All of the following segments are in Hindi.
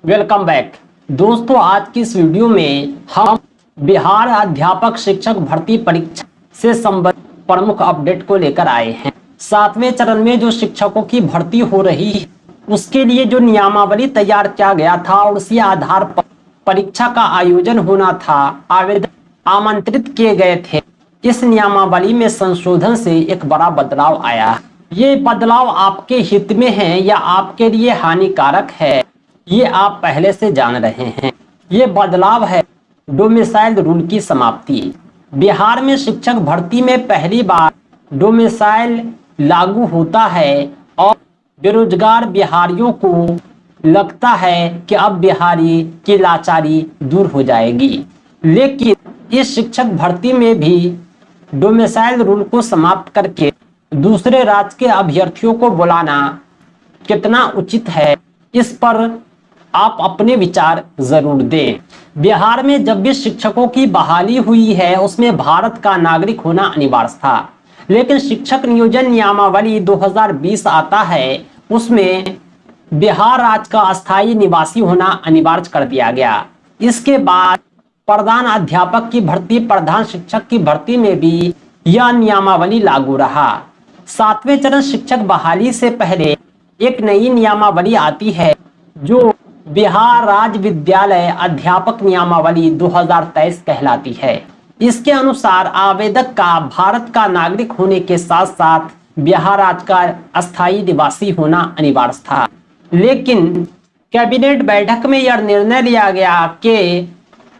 वेलकम बैक दोस्तों। आज की इस वीडियो में हम बिहार अध्यापक शिक्षक भर्ती परीक्षा से संबंधित प्रमुख अपडेट को लेकर आए हैं। 7वें चरण में जो शिक्षकों की भर्ती हो रही है उसके लिए जो नियमावली तैयार किया गया था और उसी आधार पर परीक्षा का आयोजन होना था, आवेदन आमंत्रित किए गए थे। इस नियमावली में संशोधन से एक बड़ा बदलाव आया। ये बदलाव आपके हित में है या आपके लिए हानिकारक है, ये आप पहले से जान रहे हैं। ये बदलाव है डोमिसाइल रूल की समाप्ति। बिहार में शिक्षक भर्ती में पहली बार डोमिसाइल लागू होता है और बेरोजगार बिहारियों को लगता है कि अब बिहारी की लाचारी दूर हो जाएगी। लेकिन इस शिक्षक भर्ती में भी डोमिसाइल रूल को समाप्त करके दूसरे राज्य के अभ्यर्थियों को बुलाना कितना उचित है, इस पर आप अपने विचार जरूर दें। बिहार में जब भी शिक्षकों की बहाली हुई है उसमें भारत का नागरिक होना अनिवार्य था, लेकिन शिक्षक नियोजन नियमावली 2020 आता है, उसमें बिहार राज्य का अस्थायी निवासी होना अनिवार्य कर दिया गया। इसके बाद प्रधान अध्यापक की भर्ती, प्रधान शिक्षक की भर्ती में भी यह नियमावली लागू रहा। 7वें चरण शिक्षक बहाली से पहले एक नई नियमावली आती है जो बिहार राज्य विद्यालय अध्यापक नियमावली 2023 कहलाती है। इसके अनुसार आवेदक का भारत का नागरिक होने के साथ साथ बिहार राज्य का अस्थायी निवासी होना अनिवार्य था। लेकिन कैबिनेट बैठक में यह निर्णय लिया गया कि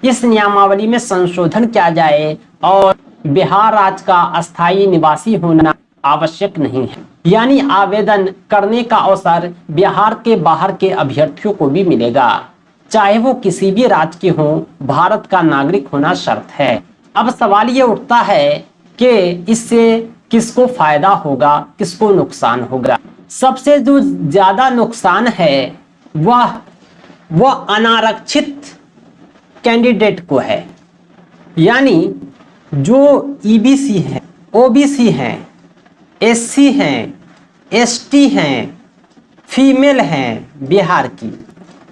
इस नियमावली में संशोधन किया जाए और बिहार राज्य का अस्थायी निवासी होना आवश्यक नहीं है, यानी आवेदन करने का अवसर बिहार के बाहर के अभ्यर्थियों को भी मिलेगा, चाहे वो किसी भी राज्य के हों। भारत का नागरिक होना शर्त है। अब सवाल ये उठता है कि इससे किसको फायदा होगा, किसको नुकसान होगा। सबसे जो ज्यादा नुकसान है वह अनारक्षित कैंडिडेट को है, यानी जो ईबीसी है, ओबीसी हैं, एससी हैं, एसटी हैं, फीमेल हैं बिहार की,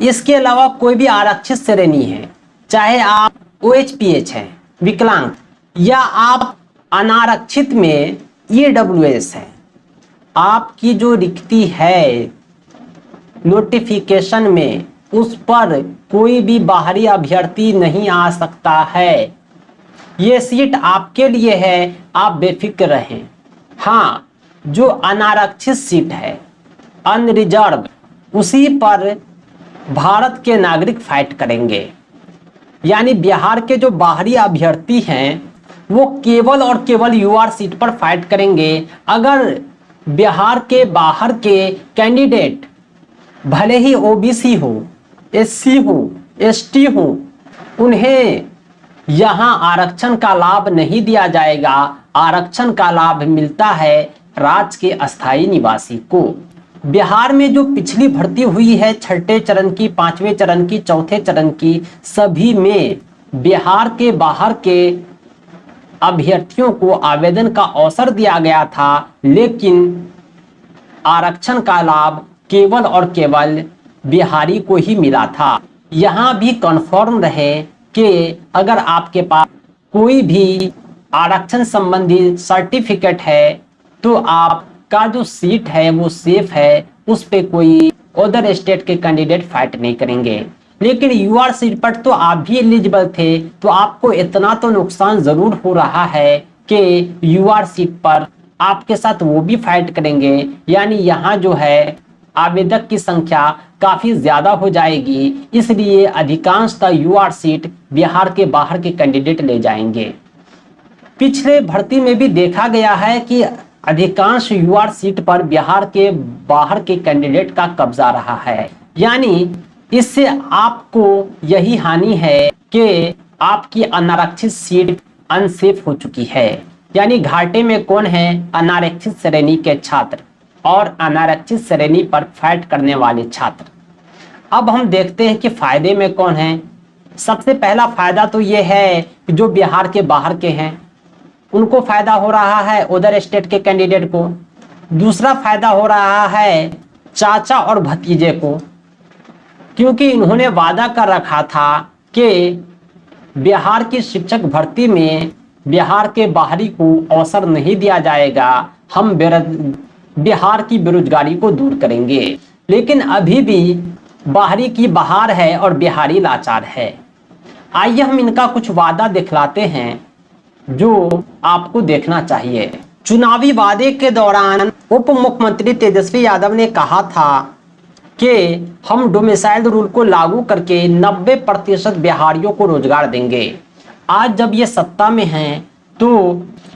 इसके अलावा कोई भी आरक्षित श्रेणी है, चाहे आप ओएचपीएच हैं विकलांग या आप अनारक्षित में ईडब्ल्यूएस हैं, आपकी जो रिक्ति है नोटिफिकेशन में उस पर कोई भी बाहरी अभ्यर्थी नहीं आ सकता है। ये सीट आपके लिए है, आप बेफिक्र रहें। हाँ, जो अनारक्षित सीट है अनरिजर्व, उसी पर भारत के नागरिक फाइट करेंगे, यानी बिहार के जो बाहरी अभ्यर्थी हैं वो केवल और केवल यूआर सीट पर फाइट करेंगे। अगर बिहार के बाहर के कैंडिडेट भले ही ओबीसी हो, एससी हो, एसटी हो, उन्हें यहाँ आरक्षण का लाभ नहीं दिया जाएगा। आरक्षण का लाभ मिलता है राज्य के अस्थायी निवासी को। बिहार में जो पिछली भर्ती हुई है 6ठे चरण की, 5वें चरण की, 4थे चरण की, सभी में बिहार के बाहर के अभ्यर्थियों को आवेदन का अवसर दिया गया था, लेकिन आरक्षण का लाभ केवल और केवल बिहारी को ही मिला था। यहाँ भी कन्फर्म रहे कि अगर आपके पास कोई भी आरक्षण संबंधी सर्टिफिकेट है तो आपका जो सीट है वो सेफ है, उस पे कोई अदर स्टेट के कैंडिडेट फाइट नहीं करेंगे। लेकिन यूआर सीट पर तो आप भी एलिजिबल थे, तो आपको इतना तो नुकसान जरूर हो रहा है कि यूआर सीट पर आपके साथ वो भी फाइट करेंगे, यानी यहाँ जो है आवेदक की संख्या काफी ज्यादा हो जाएगी। इसलिए अधिकांशतः यूआर सीट बिहार के बाहर के कैंडिडेट ले जाएंगे। पिछले भर्ती में भी देखा गया है कि अधिकांश यूआर सीट पर बिहार के बाहर के कैंडिडेट का कब्जा रहा है, यानी इससे आपको यही हानि है कि आपकी अनारक्षित सीट अनसेफ हो चुकी है। यानी घाटे में कौन है? अनारक्षित श्रेणी के छात्र और अनारक्षित श्रेणी पर फाइट करने वाले छात्र। अब हम देखते हैं कि फायदे में कौन है। सबसे पहला फायदा तो ये है कि जो बिहार के बाहर के हैं उनको फायदा हो रहा है, उधर स्टेट के कैंडिडेट को। दूसरा फायदा हो रहा है चाचा और भतीजे को। क्योंकि इन्होंने वादा कर रखा था कि बिहार की शिक्षक भर्ती में बिहार के बाहरी को अवसर नहीं दिया जाएगा, हम बिहार की बेरोजगारी को दूर करेंगे। लेकिन अभी भी बाहरी की बहार है और बिहारी लाचार है। आइए हम इनका कुछ वादा दिखलाते हैं जो आपको देखना चाहिए। चुनावी वादे के दौरान उप मुख्यमंत्री तेजस्वी यादव ने कहा था कि हम डोमिसाइल रूल को लागू करके 90% बिहारियों को रोजगार देंगे। आज जब ये सत्ता में हैं तो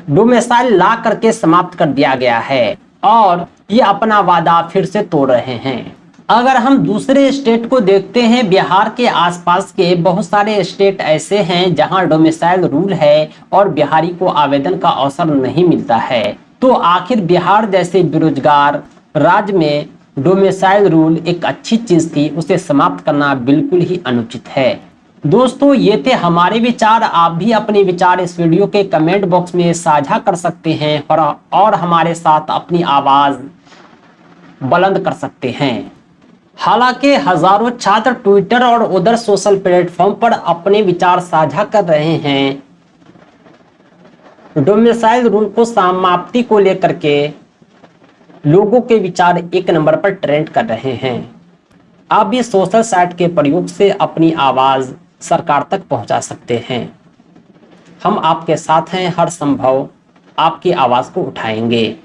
डोमिसाइल ला करके समाप्त कर दिया गया है और ये अपना वादा फिर से तोड़ रहे हैं। अगर हम दूसरे स्टेट को देखते हैं, बिहार के आसपास के बहुत सारे स्टेट ऐसे हैं जहां डोमिसाइल रूल है और बिहारी को आवेदन का अवसर नहीं मिलता है। तो आखिर बिहार जैसे बेरोजगार राज्य में डोमिसाइल रूल एक अच्छी चीज थी, उसे समाप्त करना बिल्कुल ही अनुचित है। दोस्तों, ये थे हमारे विचार। आप भी अपने विचार इस वीडियो के कमेंट बॉक्स में साझा कर सकते हैं और हमारे साथ अपनी आवाज बुलंद कर सकते हैं। हालांकि हजारों छात्र ट्विटर और उधर सोशल प्लेटफॉर्म पर अपने विचार साझा कर रहे हैं। डोमिसाइल रूल को समाप्ति को लेकर के लोगों के विचार एक नंबर पर ट्रेंड कर रहे हैं। आप भी सोशल साइट के प्रयोग से अपनी आवाज सरकार तक पहुंचा सकते हैं। हम आपके साथ हैं, हर संभव आपकी आवाज को उठाएंगे।